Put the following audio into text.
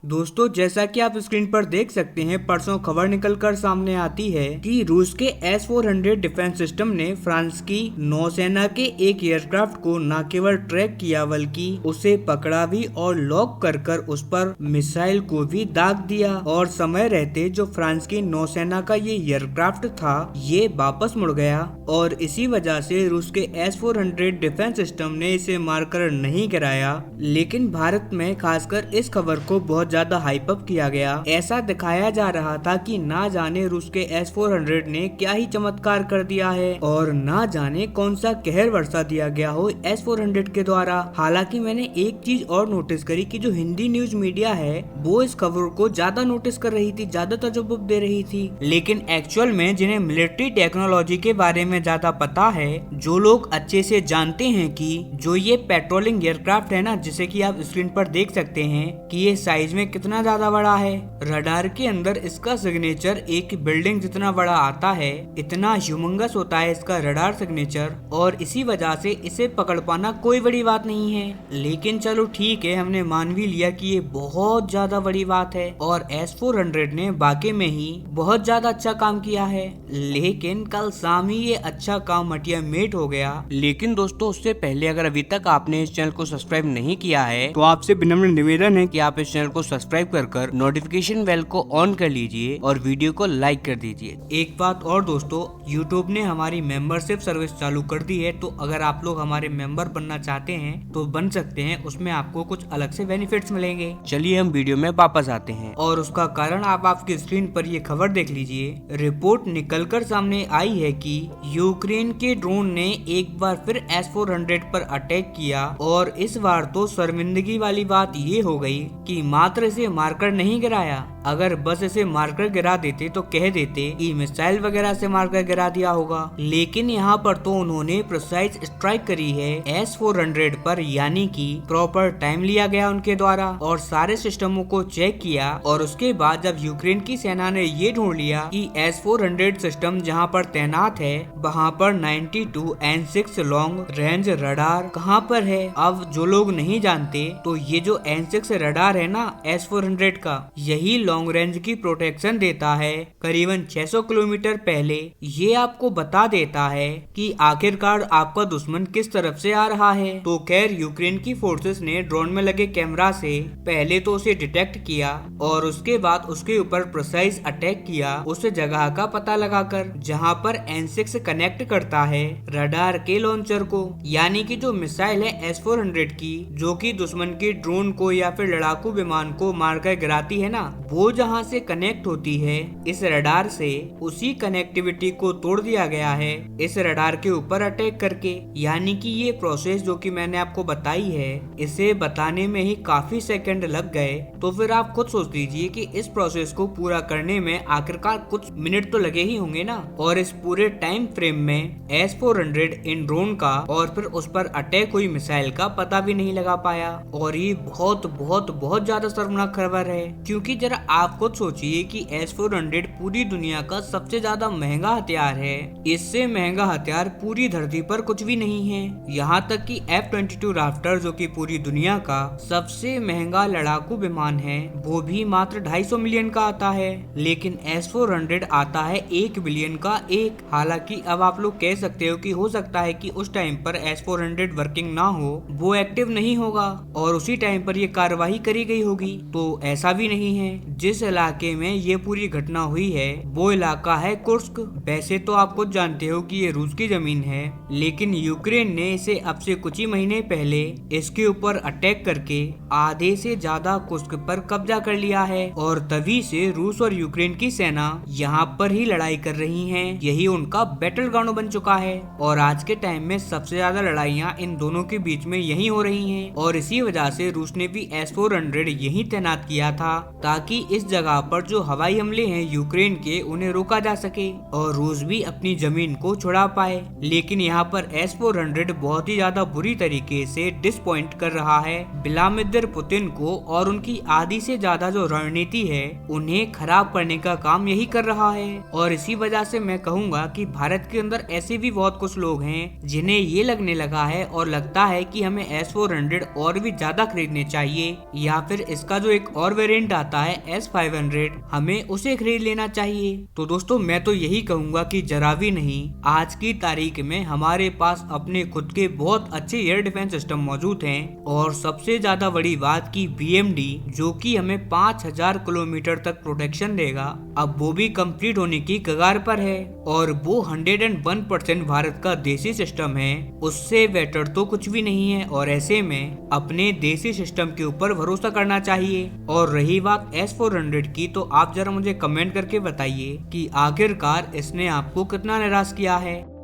दोस्तों जैसा कि आप स्क्रीन पर देख सकते हैं, परसों खबर निकलकर सामने आती है कि रूस के S-400 डिफेंस सिस्टम ने फ्रांस की नौसेना के एक एयरक्राफ्ट को न केवल ट्रैक किया बल्कि उसे पकड़ा भी और लॉक कर उस पर मिसाइल को भी दाग दिया। और समय रहते जो फ्रांस की नौसेना का ये एयरक्राफ्ट था ये वापस मुड़ गया और इसी वजह से रूस के S-400 डिफेंस सिस्टम ने इसे मारकर नहीं गिराया। लेकिन भारत में खासकर इस खबर को बहुत ज्यादा हाइप अप किया गया। ऐसा दिखाया जा रहा था कि ना जाने रूस के S-400 ने क्या ही चमत्कार कर दिया है और ना जाने कौन सा कहर वर्षा दिया गया हो S-400 के द्वारा। हालांकि मैंने एक चीज और नोटिस करी कि जो हिंदी न्यूज मीडिया है वो इस खबर को ज्यादा नोटिस कर रही थी, ज्यादा तजुर्बा दे रही थी। लेकिन एक्चुअल में जिन्हें मिलिट्री टेक्नोलॉजी के बारे में ज्यादा पता है, जो लोग अच्छे से जानते हैं कि जो ये पेट्रोलिंग एयरक्राफ्ट है ना, जिसे कि आप स्क्रीन पर देख सकते हैं कि ये साइज में कितना ज्यादा बड़ा है। रडार के अंदर इसका सिग्नेचर एक बिल्डिंग जितना बड़ा आता है, इतना ह्यूमंगस होता है इसका रडार सिग्नेचर, और इसी वजह से इसे पकड़ पाना कोई बड़ी बात नहीं है। लेकिन चलो ठीक है, हमने मान भी लिया कि ये बहुत ज्यादा बड़ी बात है और S-400 ने वाकई में ही बहुत ज्यादा अच्छा काम किया है। लेकिन कल शाम ही ये अच्छा काम मटिया मेट हो गया। लेकिन दोस्तों उससे पहले अगर अभी तक आपने इस चैनल को सब्सक्राइब नहीं किया है तो आपसे विनम्र निवेदन है कि आप इस चैनल को सब्सक्राइब कर नोटिफिकेशन बेल को ऑन कर लीजिए और वीडियो को लाइक कर दीजिए। एक बात और दोस्तों, यूट्यूब ने हमारी मेंबरशिप सर्विस चालू कर दी है, तो अगर आप लोग हमारे मेंबर बनना चाहते हैं तो बन सकते हैं। उसमें आपको कुछ अलग से बेनिफिट्स मिलेंगे। चलिए हम वीडियो में वापस आते हैं और उसका कारण आप आपकी स्क्रीन पर ये खबर देख लीजिए। रिपोर्ट निकलकर सामने आई है कि यूक्रेन के ड्रोन ने एक बार फिर S-400 पर अटैक किया और इस बार तो शर्मिंदगी वाली बात ये हो गई कि मात्र इसे मारकर नहीं गिराया। अगर बस इसे मारकर गिरा देते तो कह देते कि मिसाइल वगैरह से मारकर गिरा दिया होगा, लेकिन यहाँ पर तो उन्होंने प्रिसाइज स्ट्राइक करी है S-400 पर, यानी कि प्रॉपर टाइम लिया गया उनके द्वारा और सारे सिस्टमों को चेक किया। और उसके बाद जब यूक्रेन की सेना ने ये ढूंढ लिया कि S-400 सिस्टम जहाँ पर तैनात है वहाँ पर 92 N6 लॉन्ग रेंज रडार कहाँ पर है। अब जो लोग नहीं जानते तो ये जो N6 रडार है ना S-400 का, यही लॉन्ग रेंज की प्रोटेक्शन देता है करीबन 600 किलोमीटर पहले। ये आपको बता देता है कि आखिरकार आपका दुश्मन किस तरफ से आ रहा है। तो खैर यूक्रेन की फोर्सेस ने ड्रोन में लगे कैमरा से पहले तो उसे डिटेक्ट किया और उसके बाद उसके ऊपर प्रिसाइज अटैक किया उस जगह का पता लगाकर जहां पर N6 कनेक्ट करता है रडार के लॉन्चर को, यानी कि जो मिसाइल है S-400 की जो कि दुश्मन के ड्रोन को या फिर लड़ाकू विमान को मारकर गिराती है ना, वो जहां से कनेक्ट होती है इस रडार से, उसी कनेक्टिविटी को तोड़ दिया गया है इस रडार के ऊपर अटैक करके। यानी कि ये प्रोसेस जो कि मैंने आपको बताई है, इसे बताने में ही काफी सेकंड लग गए। तो फिर आप खुद सोच लीजिए कि इस प्रोसेस को पूरा करने में आखिरकार कुछ मिनट तो लगे ही होंगे ना। और इस पूरे टाइम फ्रेम में S-400 इन ड्रोन का और फिर उस पर अटैक हुई मिसाइल का पता भी नहीं लगा पाया। और ये बहुत बहुत बहुत ज्यादा शर्मनाक खबर है, क्योंकि जरा आप खुद सोचिए कि S-400 पूरी दुनिया का सबसे ज्यादा महंगा हथियार है। इससे महंगा हथियार पूरी धरती पर कुछ भी नहीं है। यहाँ तक कि F-22 राफ्टर जो कि पूरी दुनिया का सबसे महंगा लड़ाकू विमान है, वो भी मात्र 250 मिलियन का आता है। लेकिन S-400 आता है 1 बिलियन का एक। हालांकि अब आप लोग कह सकते हो कि हो सकता है कि उस टाइम पर S-400 वर्किंग ना हो, वो एक्टिव नहीं होगा और उसी टाइम पर ये कार्यवाही करी गई होगी। तो ऐसा भी नहीं है। जिस इलाके में ये पूरी घटना हुई है वो इलाका है कुर्स्क। वैसे तो आप खुद जानते हो कि ये रूस की जमीन है, लेकिन यूक्रेन ने इसे अब से कुछ ही महीने पहले इसके ऊपर अटैक करके आधे से ज्यादा कुर्स्क पर कब्जा कर लिया है। और तभी से रूस और यूक्रेन की सेना यहाँ पर ही लड़ाई कर रही है। यही उनका बैटल ग्राउंड बन चुका है और आज के टाइम में सबसे ज्यादा लड़ाइयाँ इन दोनों के बीच में यही हो रही है। और इसी वजह से रूस ने भी S-400 यही तैनात किया था ताकि इस जगह पर जो हवाई हमले हैं यूक्रेन के उन्हें रोका जा सके और रूस भी अपनी जमीन को छुड़ा पाए। लेकिन यहाँ पर S-400 बहुत ही ज्यादा बुरी तरीके से डिसपॉइंट कर रहा है व्लादिमीर पुतिन को, और उनकी आधी से ज्यादा जो रणनीति है उन्हें खराब करने का काम यही कर रहा है। और इसी वजह से मैं कहूँगा कि भारत के अंदर ऐसे भी बहुत कुछ लोग हैं जिन्हें ये लगने लगा है और लगता है कि हमें S-400 और भी ज्यादा खरीदने चाहिए, या फिर इसका जो एक और वेरिएंट आता है S-500 हमें उसे खरीद लेना चाहिए। तो दोस्तों मैं तो यही कहूँगा कि जरा भी नहीं, आज की तारीख में हमारे पास अपने खुद के बहुत अच्छे एयर डिफेंस सिस्टम मौजूद हैं। और सबसे ज्यादा बड़ी बात की BMD जो कि हमें 5000 किलोमीटर तक प्रोटेक्शन देगा, अब वो भी कंप्लीट होने की कगार पर है। और वो 101% भारत का देसी सिस्टम है, उससे बेटर तो कुछ भी नहीं है। और ऐसे में अपने देसी सिस्टम के ऊपर भरोसा करना चाहिए। और रही बात S-400 की, तो आप जरा मुझे कमेंट करके बताइए कि आखिरकार इसने आपको कितना निराश किया है।